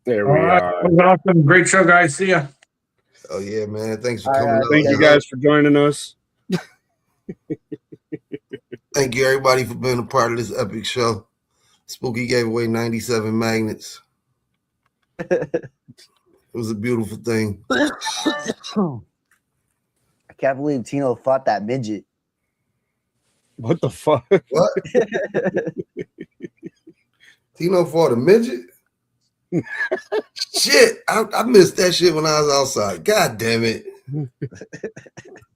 There we are. Awesome. Great show, guys. See ya. Oh, yeah, man. Thanks for coming out. Thank you guys for joining us. Thank you, everybody, for being a part of this epic show. Spooky gave away 97 magnets. It was a beautiful thing. I can't believe Tino fought that midget. What the fuck? What? Tino fought a midget? Shit, I missed that shit when I was outside. God damn it.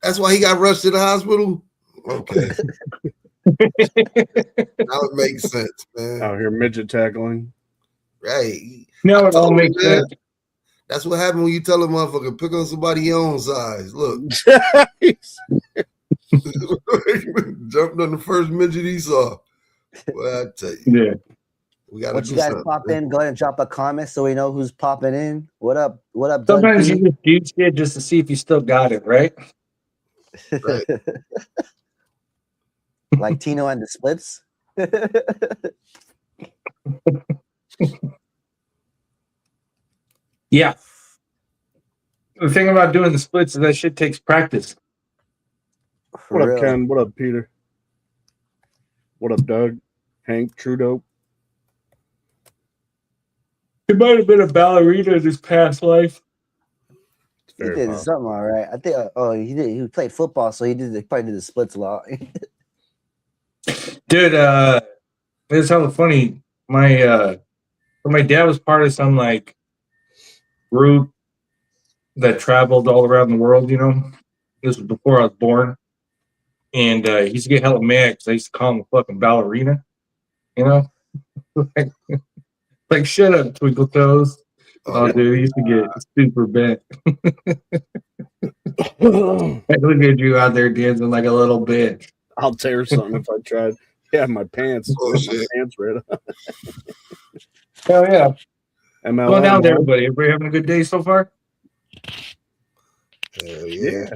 That's why he got rushed to the hospital? Okay. Now it makes sense, man. Out here midget tackling. Right. No, it all makes sense. That's what happened when you tell a motherfucker, pick on somebody your own size. Look. Jumped on the first midget he saw. Well, I tell you. Yeah. We gotta Once you guys pop in, go ahead and drop a comment so we know who's popping in. What up? What up? Sometimes you just do shit just to see if you still got it, right? Right. Like Tino and the Splits. Yeah. The thing about doing the splits is that shit takes practice. For What real. up, Ken? What up, Peter? What up, Doug? Hank, Trudeau? He might have been a ballerina in his past life. He did something all right. I think. He did. He played football, so he probably did the splits a lot. Dude, it's hella funny. My dad was part of some like group that traveled all around the world. You know, this was before I was born, and he used to get hella mad because I used to call him a fucking ballerina. You know, like shut up, twinkle toes. Oh, dude, he used to get super bent. Look at you out there dancing like a little bitch. I'll tear something if I tried. Yeah, my pants. Oh, My shit. pants right up. Hell yeah. MLM. Going down there, everybody. Everybody having a good day so far? Hell yeah.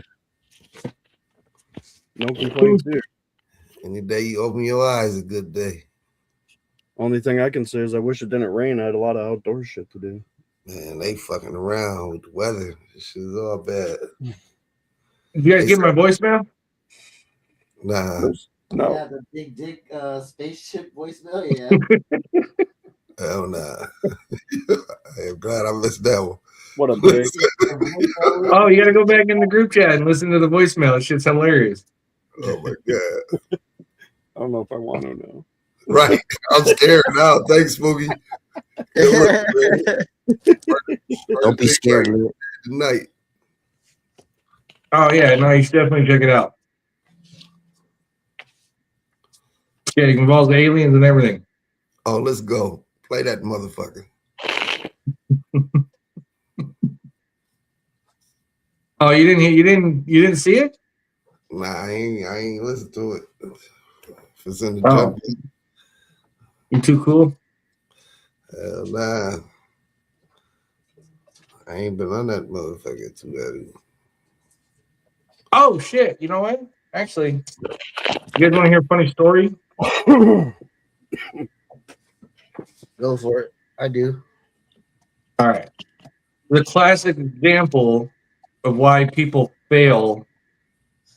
No complaints here. Any day you open your eyes, a good day. Only thing I can say is I wish it didn't rain. I had a lot of outdoor shit to do. Man, they fucking around with the weather. This shit is all bad. Did you guys get my voicemail? Nah. No. Yeah, the big dick spaceship voicemail. Yeah. Hell nah. I'm glad I missed that one. What a big. Oh, you got to go back in the group chat and listen to the voicemail. That shit's hilarious. Oh my God. I don't know if I want to know. Right. I'm scared now. Thanks, Spooky. Don't be scared. Good night. Oh, yeah. No, you should definitely check it out. Yeah, it involves aliens and everything. Oh, let's go. Play that motherfucker. Oh, you didn't see it? Nah, I ain't listen to it. If it's in the Oh. jump, You too cool? hell nah. I ain't been on that motherfucker too heavy. Oh, shit. You know what? Actually, you guys want to hear a funny story? Go for it. I do. All right. The classic example of why people fail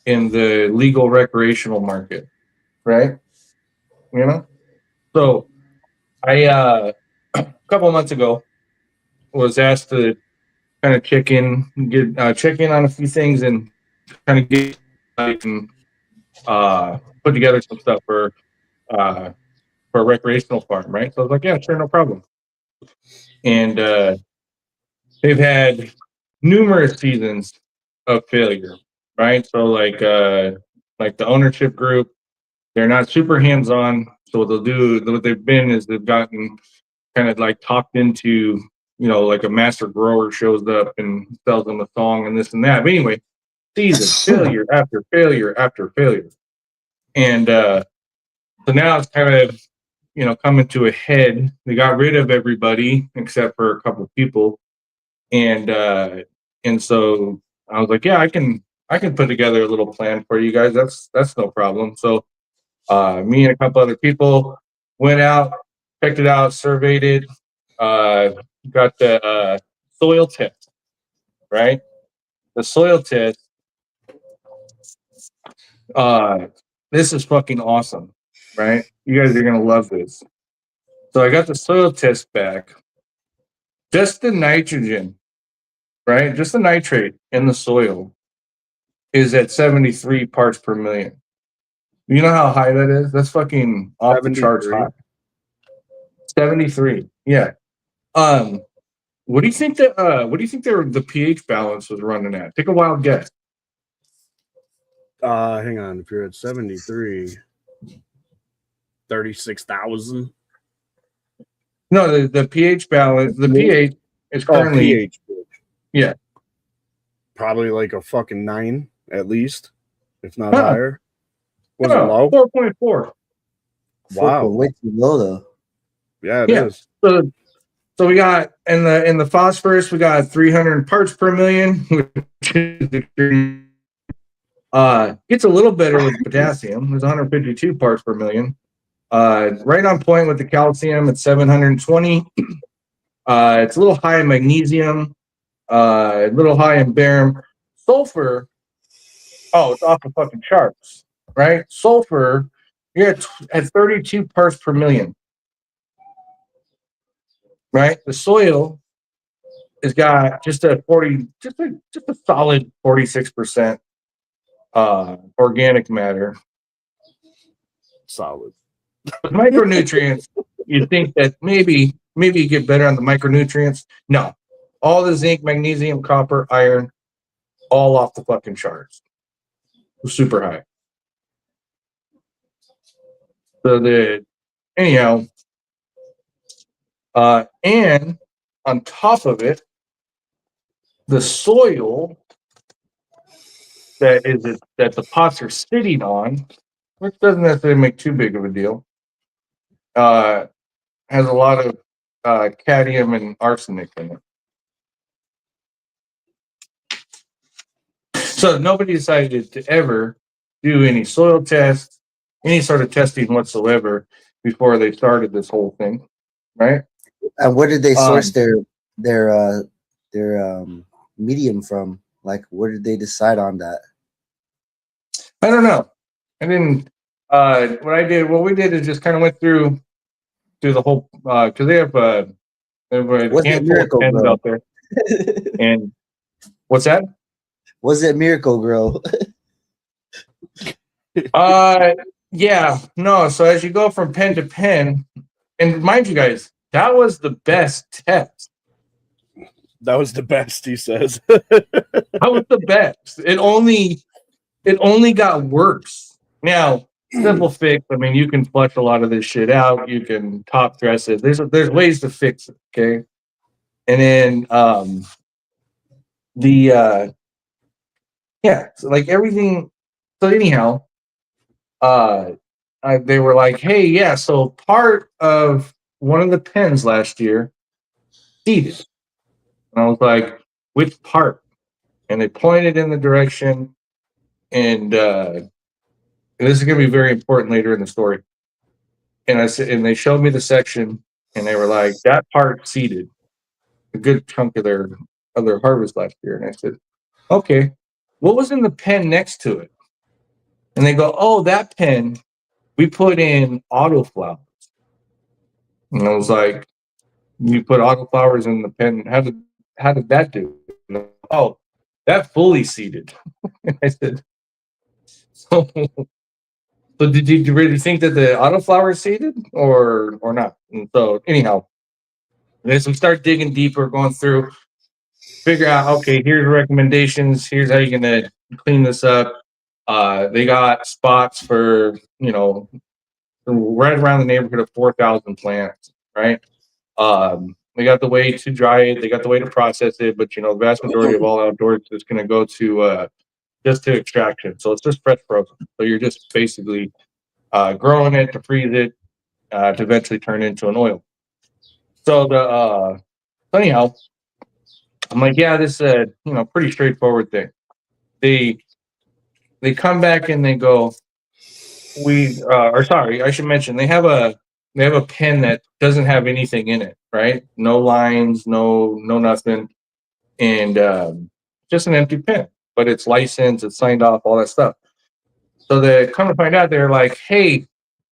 in the legal recreational market, right? You know? So I a couple of months ago was asked to kind of check in on a few things and kind of get and put together some stuff for a recreational farm, right? So I was like, yeah, sure, no problem. And they've had numerous seasons of failure, right? So like the ownership group, they're not super hands-on. So what they'll do, what they've been is they've gotten kind of like talked into, you know, like a master grower shows up and sells them a song and this and that. But anyway, season failure after failure after failure. And so now it's kind of, you know, coming to a head. They got rid of everybody except for a couple of people. And so I was like, yeah, I can put together a little plan for you guys. That's no problem. So me and a couple other people went out checked it out, surveyed it, got the soil test, right? The soil test. This is fucking awesome, right? You guys are gonna love this. So I got the soil test back. Just the nitrogen, right? Just the nitrate in the soil is at 73 parts per million. You know how high that is? That's fucking off the charts high. 73. Yeah. What do you think that the pH balance was running at? Take a wild guess. Hang on. If you're at 73, 36,000. No, the pH balance, the pH is currently pH. Yeah. Probably like a fucking 9 at least, if not higher. Was it low? 4.4. Wow. Way too low though. Yeah, it is. So we got in the phosphorus, we got 300 parts per million, which is gets a little better with potassium. There's 152 parts per million. Right on point with the calcium at 720. It's a little high in magnesium, a little high in barium. Sulfur, it's off the fucking charts, right? Sulfur, you're at 32 parts per million. Right, the soil has got just a solid 46% organic matter. Solid. With micronutrients, you'd think that maybe you get better on the micronutrients. No, all the zinc, magnesium, copper, iron, all off the fucking charts. Super high. So anyhow. And on top of it, the soil that the pots are sitting on, which doesn't necessarily make too big of a deal, has a lot of cadmium and arsenic in it. So nobody decided to ever do any soil tests, any sort of testing whatsoever before they started this whole thing, right? And where did they source their medium from? Like, where did they decide on that? I don't know. I didn't. What we did is just kind of went through the whole because they have a handful of pens out there. And what's that? Was it Miracle Grow? Yeah, no. So as you go from pen to pen, and mind you guys, that was the best test. That was the best, he says. That was the best. It only got worse. Now, simple fix. I mean, you can flush a lot of this shit out. You can top dress it. There's ways to fix it. Okay, and then so like everything. So anyhow, they were like, hey, yeah. So part of one of the pens last year seeded. And I was like, which part? And they pointed in the direction, and this is going to be very important later in the story. And I said, and they showed me the section, and they were like, that part seeded a good chunk of their harvest last year. And I said, okay, what was in the pen next to it? And they go, oh, that pen, we put in autoflowers. And I was like, you put autoflowers in the pen. How did that do? Oh, that fully seeded. And I said, so did you really think that the autoflower seeded or not? And so anyhow, as we start digging deeper, going through, figure out, okay, here's recommendations. Here's how you're gonna clean this up. They got spots for, right around the neighborhood of 4,000 plants, right? They got the way to dry it, they got the way to process it, but the vast majority of all outdoors is going to go to just to extraction. So it's just fresh frozen. So you're just basically growing it to freeze it to eventually turn into an oil. So anyhow, I'm like, yeah, this is a pretty straightforward thing. They come back and they go, I should mention they have a a pen that doesn't have anything in it, right? No lines, no nothing, and just an empty pen. But it's licensed, it's signed off, all that stuff. So they come to find out, they're like, hey,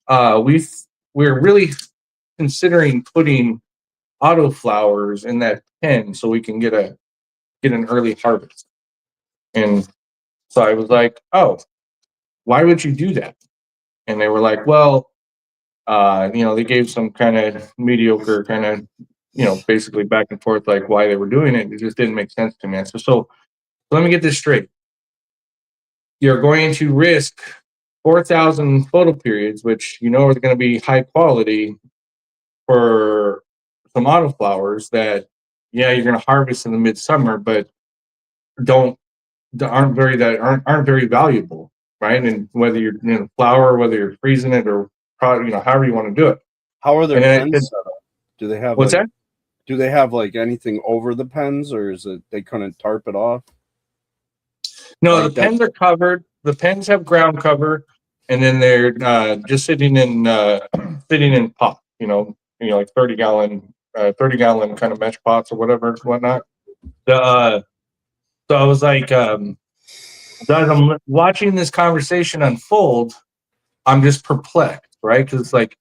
we're really considering putting autoflowers in that pen so we can get an early harvest. And so I was like, oh, why would you do that? And they were like, well, they gave some kind of mediocre kind of, basically back and forth, like why they were doing it. It just didn't make sense to me. I said, so let me get this straight. You're going to risk 4,000 photo periods, which are going to be high quality, for some autoflowers that, you're going to harvest in the midsummer, but aren't very valuable, right? And whether you're in a flower, whether you're freezing it or however you want to do it. How are their pens set up? Do they have what's that? Do they have like anything over the pens, or is it they couldn't tarp it off? No, like the pens are covered. The pens have ground cover, and then they're just sitting in pots. Like 30-gallon kind of mesh pots or whatnot. So I was like, as I'm watching this conversation unfold, I'm just perplexed, right? Because it's like,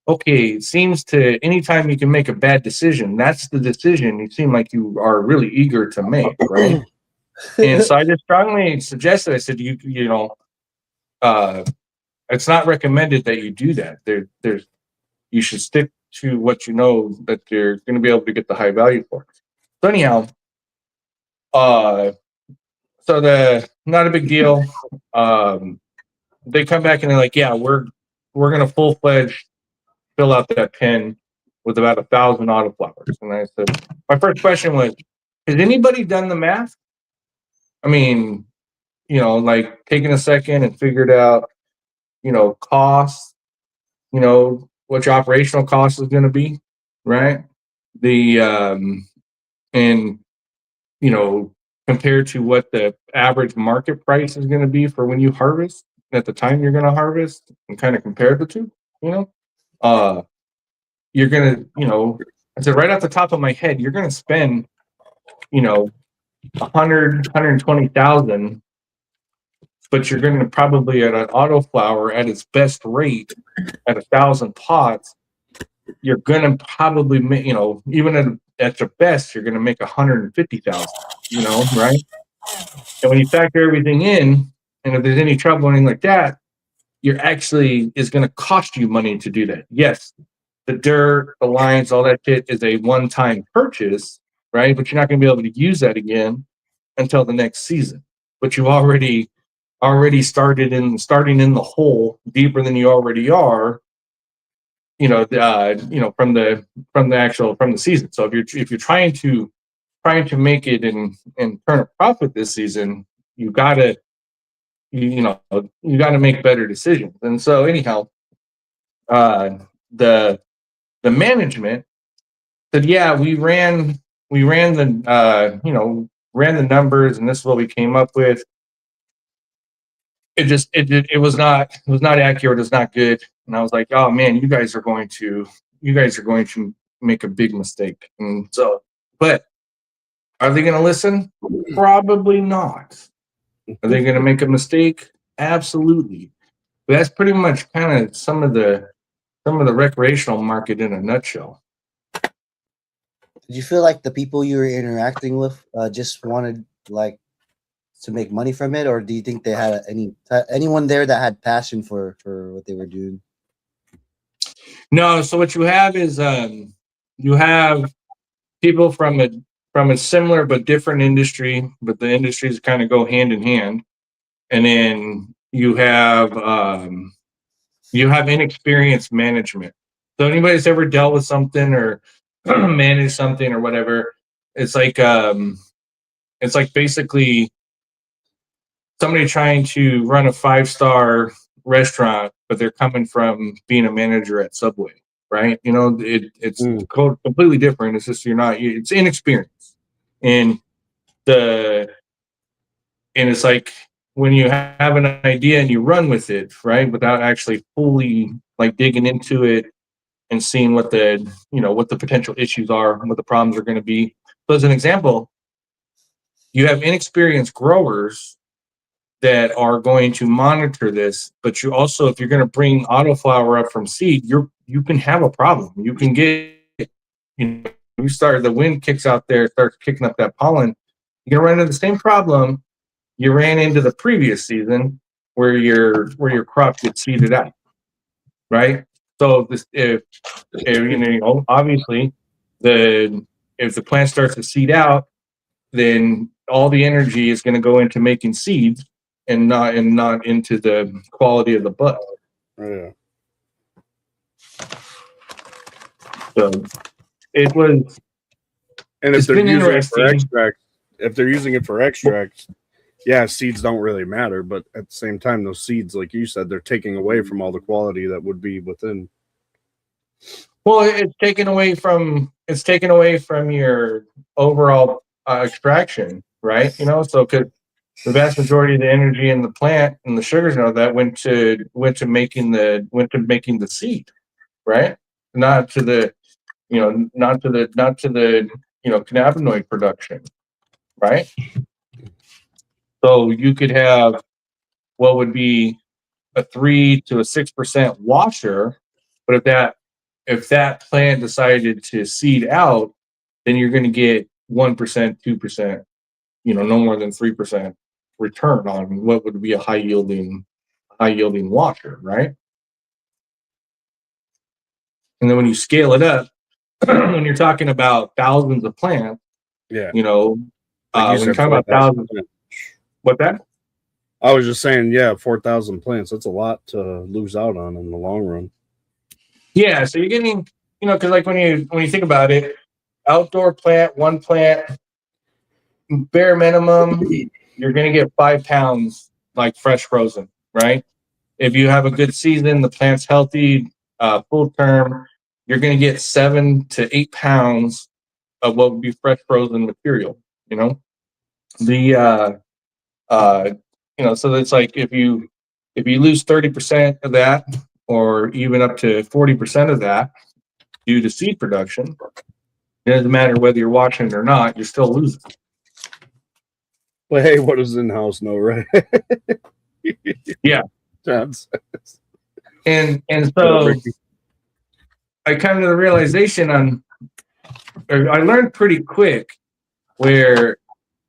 okay, it seems to anytime you can make a bad decision, that's the decision you seem like you are really eager to make, right? And so I just strongly suggested, I said, it's not recommended that you do that. You should stick to what you know that you're going to be able to get the high value for. So anyhow, not a big deal. They come back and they're like, yeah, we're going to full-fledged fill out that pen with about 1,000 autoflowers. And I said, my first question was, has anybody done the math? I mean, like taking a second and figured out, costs, what your operational cost is going to be, right? And compared to what the average market price is going to be for when you harvest at the time you're going to harvest, and kind of compare the two, you're going to, I said right off the top of my head, you're going to spend, 120,000, but you're going to probably at an autoflower at its best rate at 1,000 pots, you're going to probably make, even at your best, you're going to make 150,000, right? And when you factor everything in, and if there's any trouble or anything like that, you're actually is going to cost you money to do that. Yes, the dirt, the lines, all that shit is a one-time purchase, right? But you're not going to be able to use that again until the next season. But you already starting in the hole deeper than you already are, from the season. So if you're trying to make it and turn a profit this season, you gotta make better decisions. And so anyhow, the management said, yeah, we ran the numbers, and this is what we came up with. It was not accurate. It's not good. And I was like, oh man, you guys are going to make a big mistake. And so, but are they going to listen? Probably not. Are they going to make a mistake? Absolutely. But that's pretty much kind of some of the recreational market in a nutshell. Did you feel like the people you were interacting with just wanted to make money from it, or do you think they had anyone there that had passion for what they were doing? No. So what you have is you have people from a similar but different industry, but the industries kind of go hand in hand, and then you have inexperienced management. So anybody that's ever dealt with something or managed something or whatever, it's like basically somebody trying to run a 5-star restaurant, but they're coming from being a manager at Subway, right? It's completely different. It's just it's inexperience, and it's like when you have an idea and you run with it, right, without actually fully digging into it and seeing what the potential issues are and what the problems are going to be. So as an example, you have inexperienced growers that are going to monitor this, but you also, if you're going to bring autoflower up from seed, you can have a problem. You can get, the wind kicks out there, starts kicking up that pollen. You're going to run into the same problem you ran into the previous season, where your crop gets seeded out, right? So if obviously if the plant starts to seed out, then all the energy is going to go into making seeds and not into the quality of the bud. Yeah. So it was. And if It's they're been using it for interesting. extract, if they're using it for extracts, yeah, seeds don't really matter. But at the same time, those seeds, like you said, they're taking away from all the quality that would be within. Well, it's taken away from your overall extraction, right? So because the vast majority of the energy in the plant and the sugars and all that went to making the seed, right? Not to the cannabinoid production, right? So you could have what would be a 3 to 6% washer, but if that plant decided to seed out, then you're going to get 1%, 2%, no more than 3% return on what would be a high yielding washer, right? And then when you scale it up, when you're talking about thousands of plants, Yeah. when you're talking about 4,000 thousands, plants. what that? I was just saying, yeah, 4,000 plants. That's a lot to lose out on in the long run. Yeah, so you're getting, because like when you think about it, outdoor plant, one plant, bare minimum, you're going to get 5 pounds like fresh frozen, right? If you have a good season, the plant's healthy, full term, you're going to get 7 to 8 pounds of what would be fresh frozen material. So it's like if you lose 30% of that, or even up to 40% of that due to seed production, it doesn't matter whether you're watching it or not, you're still losing. But hey, what does in-house know, right? Yeah. That's And so I come to the realization I learned pretty quick where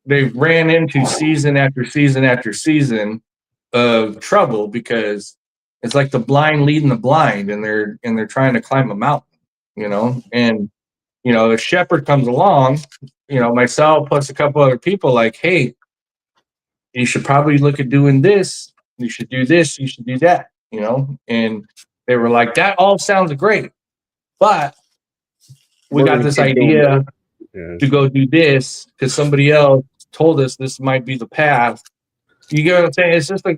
they ran into season after season after season of trouble, because it's like the blind leading the blind, and they're trying to climb a mountain, and a shepherd comes along, myself plus a couple other people, like, hey, you should probably look at doing this, you should do this, you should do that, and they were like, that all sounds great, but we got this idea to go do this because somebody else told us this might be the path. You get what I'm saying?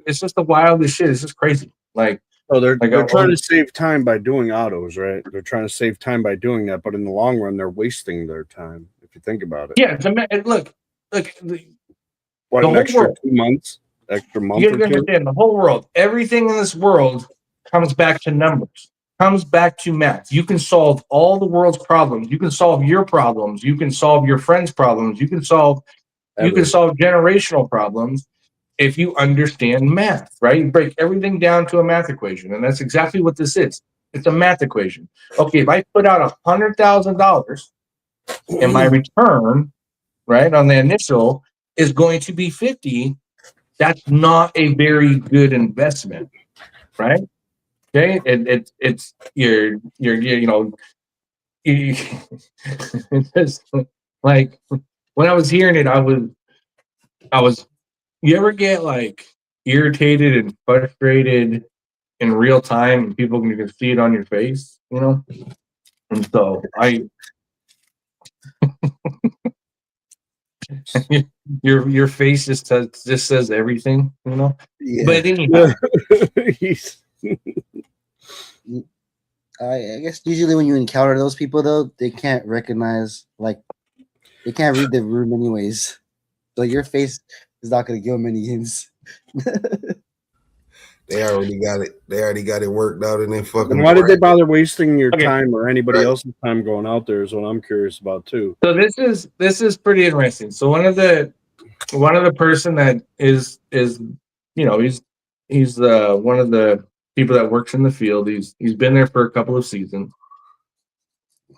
It's just the wildest shit. It's just crazy. Like, they're trying to save time by doing autos, right? They're trying to save time by doing that, but in the long run, they're wasting their time. If you think about it. Yeah. Look. What, an extra 2 months? Extra month You or gotta two? understand, the whole world, everything in this world comes back to numbers, comes back to math. You can solve all the world's problems. You can solve your problems. You can solve your friends' problems. You can solve generational problems if you understand math, right? You break everything down to a math equation, and that's exactly what this is. It's a math equation. Okay, if I put out $100,000 and my return, right, on the initial is going to be 50, that's not a very good investment, right? Okay, it's it's just like when I was hearing it, I was. You ever get like irritated and frustrated in real time, and people can see it on your face, And so your face just says everything, Yeah. But anyhow, I guess usually when you encounter those people, though, they can't recognize, they can't read the room anyways. So your face is not going to give them any hints. They already got it. They already got it worked out in their fucking. And why did they brain. bother wasting your Okay. time or anybody Right. else's time going out there? Is what I'm curious about too. So this is pretty interesting. So one of the person that is you know he's one of the people that works in the field. He's been there for a couple of seasons.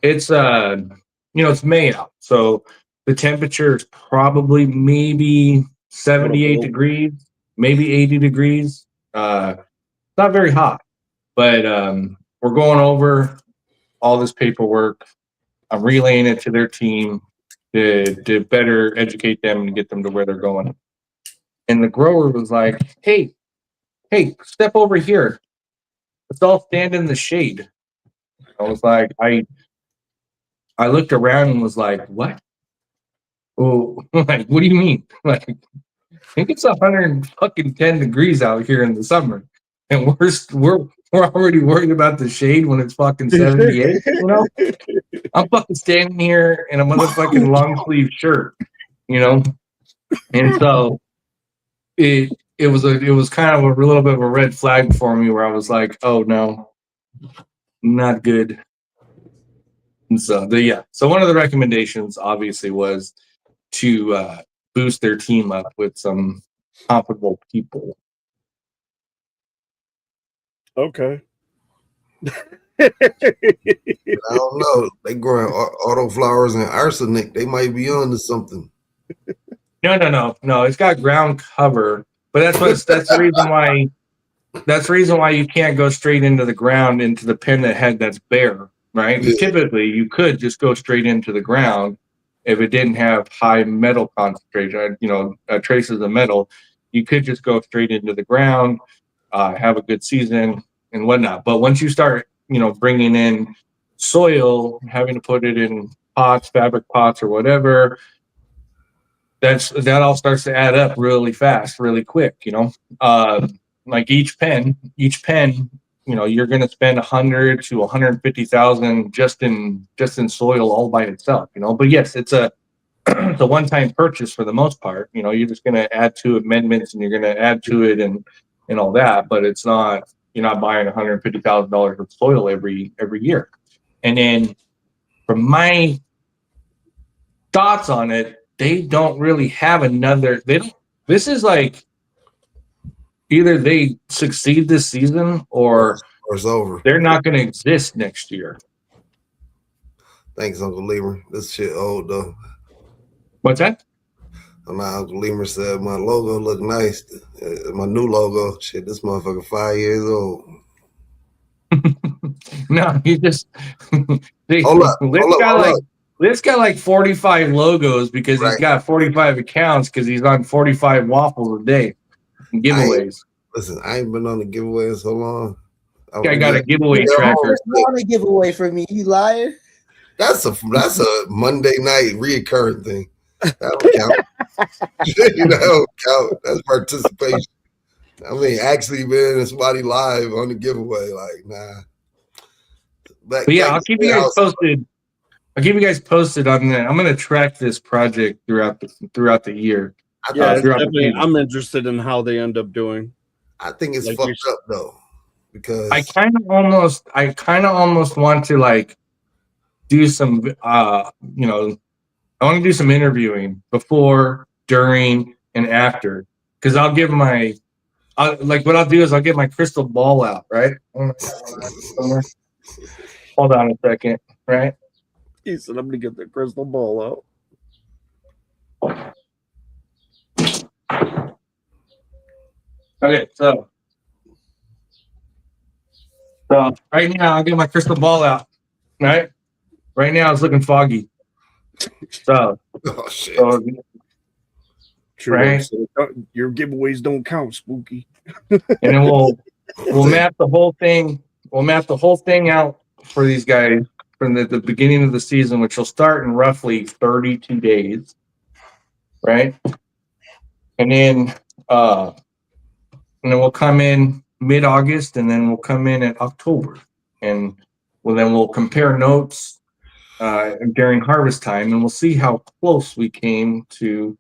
It's it's May out, so the temperature is probably maybe 78 degrees, maybe 80 degrees. Not very hot, but we're going over all this paperwork. I'm relaying it to their team to better educate them and get them to where they're going. And the grower was like, hey, step over here. Let's all stand in the shade. I was like, I looked around and was like, what? Oh, like, what do you mean? Like, I think it's 110 degrees out here in the summer. And we're already worried about the shade when it's fucking 78, you know? I'm fucking standing here in a motherfucking long sleeve shirt, you know? And so it was kind of a little bit of a red flag for me where I was like, oh no, not good. And so so one of the recommendations obviously was to boost their team up with some comparable people. Okay. I don't know. They growing autoflowers and arsenic. They might be on to something. No. It's got ground cover, but that's the reason why. That's the reason why you can't go straight into the ground into the pen that's bare, right? Yeah. Typically, you could just go straight into the ground if it didn't have high metal concentration, traces of metal. You could just go straight into the ground, have a good season and whatnot. But once you start, bringing in soil, having to put it in pots, fabric pots, or whatever, that all starts to add up really fast, really quick. Like each pen, you're going to spend 100 to 150,000 just in soil all by itself. But yes, it's a one-time purchase for the most part. You're just going to add to amendments and you're going to add to it and all that. But it's not. You're not buying $150,000 of soil every year. And then, from my thoughts on it, they don't really have another. They don't. This is like either they succeed this season or it's over. They're not going to exist next year. Thanks, Uncle Lemur. This shit old though. What's that? My Uncle Lemur said my logo look nice. My new logo, shit, this motherfucker 5 years old. No, you just Hold up. Litt's got like 45 logos because Right. He's got 45 accounts because he's on 45 waffles a day and giveaways. Listen, I ain't been on the giveaway in so long. I got a giveaway tracker. Not a giveaway from me, you liar. That's a Monday night reoccurring thing. That don't count. That don't count. That's participation. I mean, actually being in somebody live on the giveaway, like, nah. But yeah, I'll keep you guys posted. I'll keep you guys posted on that. I'm going to track this project throughout the year. Yeah, I'm interested in how they end up doing. I think it's fucked up though, because I kind of almost want to like do some, I want to do some interviewing before, during, and after, because I'll give what I'll do is I'll get my crystal ball out, right? Hold on a second, right? He said, I'm going to get the crystal ball out. Okay, so right now I'll get my crystal ball out, right? Right now it's looking foggy. So, oh shit. True, right? So your giveaways don't count, Spooky. And then we'll map the whole thing. We'll map the whole thing out for these guys from the beginning of the season, which will start in roughly 32 days, right? And then we'll come in mid-August, and then we'll come in at October, and we'll compare notes during harvest time, and we'll see how close we came to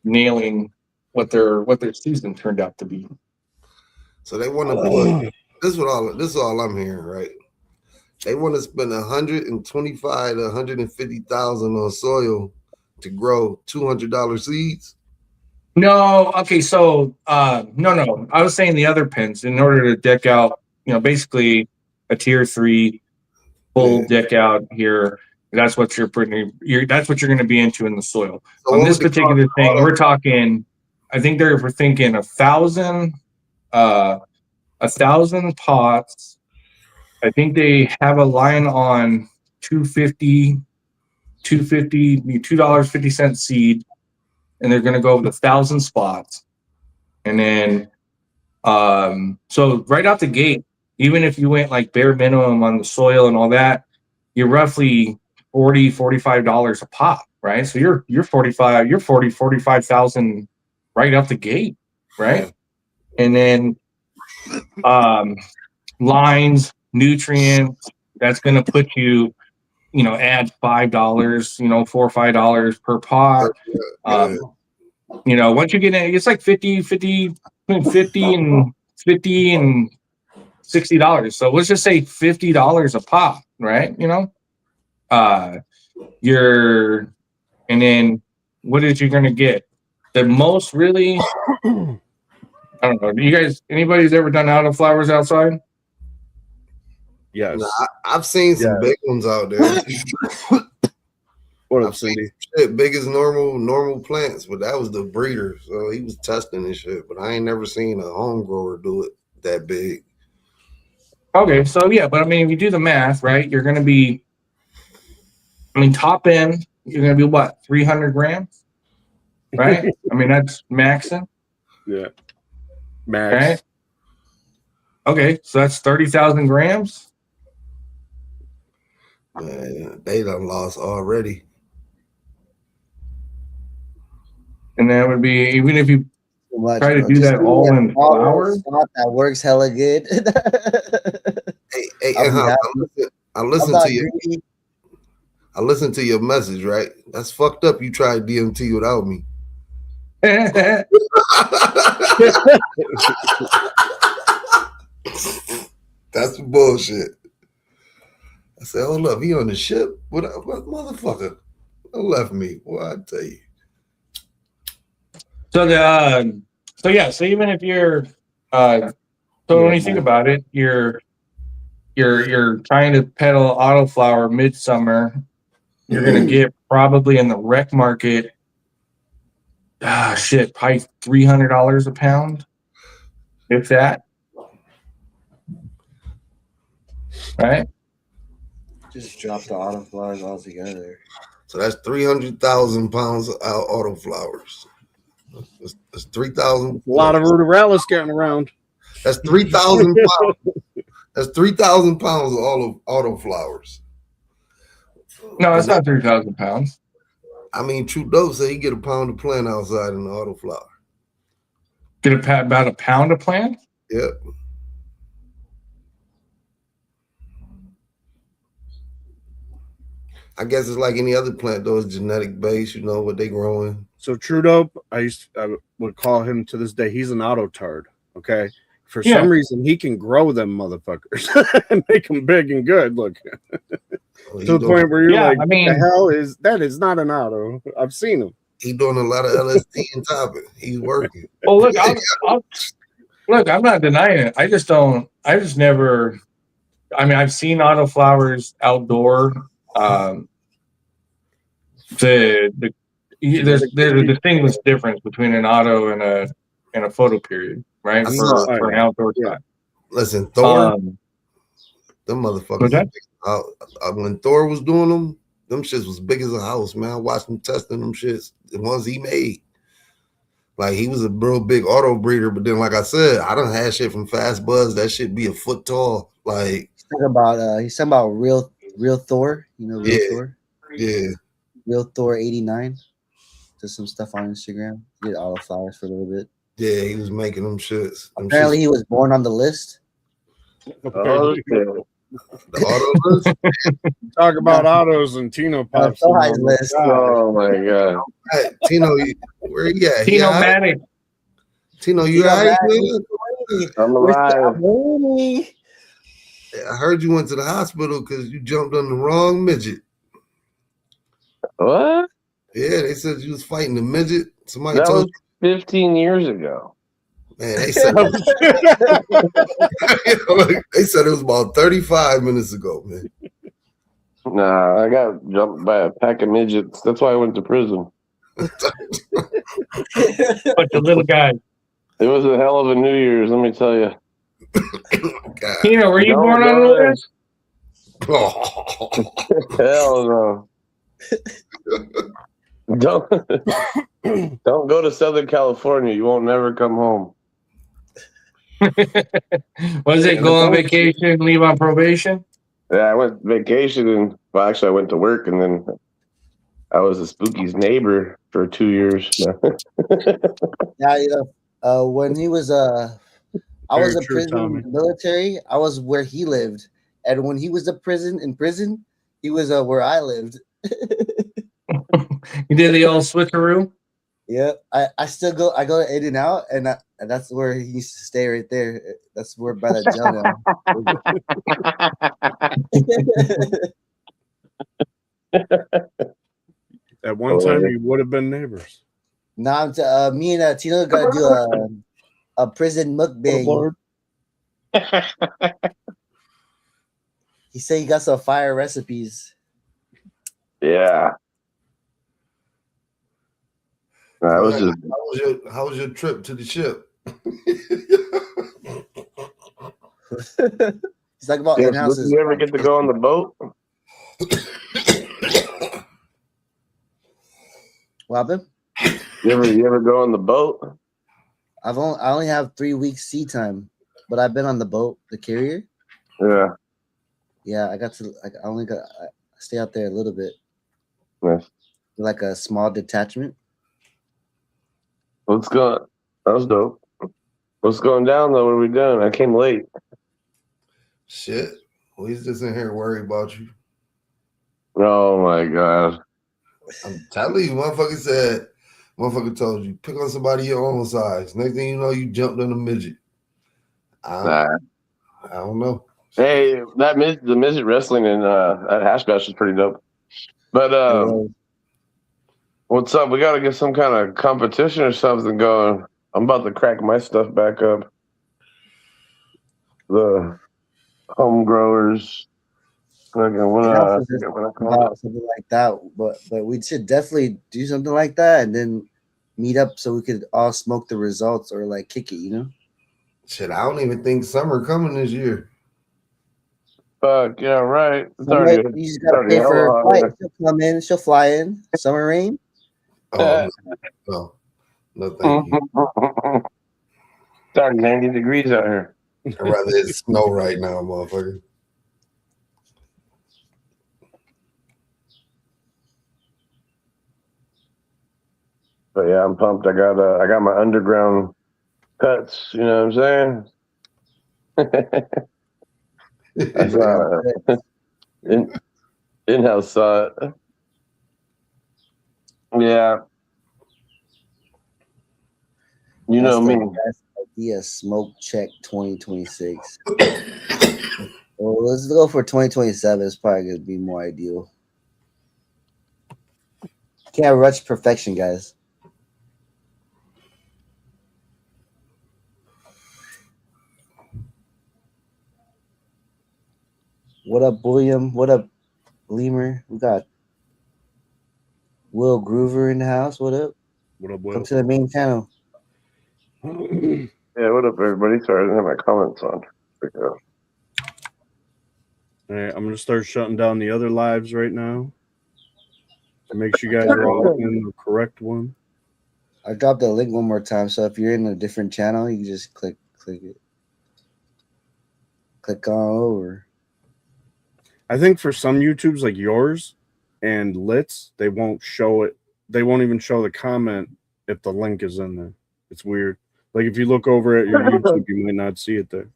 nailing what their season turned out to be. So they want to put this is all I'm hearing, right? They want to spend 125 to 150,000 on soil to grow $200 seeds. No, okay, so no. I was saying the other pens in order to deck out, basically a tier 3 full deck out here. That's what you're putting. That's what you're going to be into in the soil. So on this particular thing, we're talking. I think we're thinking 1,000 pots. I think they have a line on $2.50 $2.50 seed, and they're going to go with 1,000 spots. And then, so right out the gate, even if you went like bare minimum on the soil and all that, you're roughly $45 a pot, right? So you're 45,000 right out the gate, right? And then lines, nutrients, that's going to put you, add $5, $4 or $5 per pot. Once you get in, it's like between 50 and $60. So let's just say $50 a pop, right? And then what is you gonna get? The most really, I don't know. Anybody's ever done autoflowers outside? Yes. Nah, I've seen some big ones out there. What I've up, seen Cindy? shit big as normal plants, but that was the breeder, so he was testing this shit. But I ain't never seen a home grower do it that big. Okay, so yeah, but I mean, if you do the math, right, you're gonna be, top end, you're gonna be what, 300 grams, right? I mean, that's maxing. Yeah, max. Right? Okay, so that's 30,000 grams. Man, they done lost already. And that would be, even if you try to do Just that all in flour. That works hella good. Hey, I listened to you. I listened to your message, right? That's fucked up. You tried DMT without me. That's bullshit. I said, hold up, he on the ship? What motherfucker? Left me. Well, I tell you. So even if you're when you think about it, you're trying to peddle autoflower midsummer, you're gonna get probably in the rec market probably $300 a pound, if that. Right? Just drop the autoflowers altogether. So that's 300,000 pounds of autoflowers. That's 3,000. A lot of ruderalis getting around. That's 3,000 pounds. That's 3,000 pounds of autoflowers. No, it's not 3,000 pounds. I mean, Trudeau said he get a pound of plant outside in the autoflower. Get about a pound of plant? Yep. I guess it's like any other plant, though. It's genetic base, what they growing. So Trudeau, I would call him to this day. He's an autotard. Okay. For some reason, he can grow them motherfuckers and make them big and good. Look, to the point where you're like, the hell is that? Is not an auto. I've seen him. He's doing a lot of LSD and topic. He's working. Well, look, look, I'm not denying it. I just never. I mean, I've seen autoflowers outdoor. There's a distinguished difference between an auto and a photo period, right? For an outdoor shot. Listen, Thor, them motherfuckers. When Thor was doing them shits was big as a house, man. I watched him testing them shits, the ones he made. Like, he was a real big auto breeder, but then, like I said, I done had shit from Fast Buzz. That shit be a foot tall. Like, he's talking about real Thor. Real Thor. Yeah. Real Thor 89. Does some stuff on Instagram. Did autoflowers for a little bit. Yeah, he was making them shits. Apparently, he was born on the list. The auto list? Talk about autos and Tino pops. List. Oh my god. Hey, Tino, where you at? Tino Manic. Tino, you all right, man? I'm alive. I heard you went to the hospital because you jumped on the wrong midget. What? Yeah, they said you was fighting a midget. Somebody That told was 15 years ago. you. Man, they said they said it was about 35 minutes ago, man. Nah, I got jumped by a pack of midgets. That's why I went to prison. But the little guy. It was a hell of a New Year's, let me tell you. God. Tino, were you born on New Year's? Hell no. Don't go to Southern California. You won't never come home. Was it go on vacation, leave on probation? Yeah, I went vacation and well, actually, I went to work and then I was a Spooky's neighbor for 2 years. Yeah, when he was I was Very a true, prison in Tommy. the military. I was where he lived, and when he was in prison, he was where I lived. You did the old switcheroo? Yeah, I still go. I go to In and Out, and that's where he used to stay right there. That's where by the jail now. At one time, you would have been neighbors. Now, me and Tino gotta do a prison mukbang. He said he got some fire recipes. Yeah. Nah, it was just How was your trip to the ship? He's like about yeah, in-house. did you ever get to go on the boat? What happened? You ever go on the boat? I only have 3 weeks sea time, but I've been on the boat, the carrier. Yeah. Yeah, I only got stay out there a little bit, Nice. like a small detachment. That was dope. What's going down though? What are we doing? I came late. Shit. Well, he's just in here worried about you. Oh my god. I'm telling you, motherfucker told you, pick on somebody your own size. Next thing you know, you jumped on a midget. I don't know. Hey, the midget wrestling in at Hash Bash is pretty dope. But what's up? We gotta get some kind of competition or something going. I'm about to crack my stuff back up. The home growers. About something like that, but we should definitely do something like that and then meet up so we could all smoke the results or like kick it, you know? Shit, I don't even think summer coming this year. Fuck yeah, right. It's You just gotta pay for a flight. She'll come in, she'll fly in. Summer rain. Oh no, thank you. It's already 90 degrees out here. I'd rather it snow right now, motherfucker. But yeah, I'm pumped. I got my underground cuts. You know what I'm saying? That's in-house saw it. Yeah. You know me. Best idea, smoke check 2026. Well, let's go for 2027. It's probably gonna be more ideal. Can't rush perfection, guys. What up, William? What up, Lemur? We got Will Groover in the house. What up? What up, Will? Come to the main channel. Yeah, what up, everybody? Sorry, I didn't have my comments on. All right, I'm gonna start shutting down the other lives right now. Make sure you guys are all in the correct one. I dropped the link one more time, so if you're in a different channel, you can just click it. Click on over. I think for some YouTubes like yours and Litt's, they won't show it. They won't even show the comment if the link is in there. It's weird. Like if you look over at your YouTube, you might not see it there.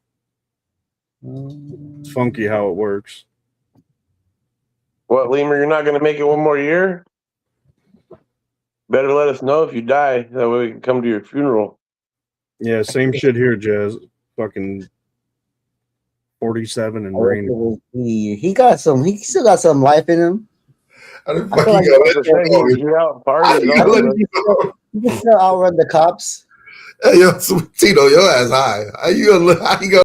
It's funky how it works. What, Lemur? You're not going to make it one more year? Better let us know if you die. That way we can come to your funeral. Yeah, same shit here, Jazz. fucking 47 and green. He still got some life in him. How the I fuck feel like you gonna let you He out partying. You gonna let you go? He can still outrun the cops. Hey, yo, Tino, your ass high. How you gonna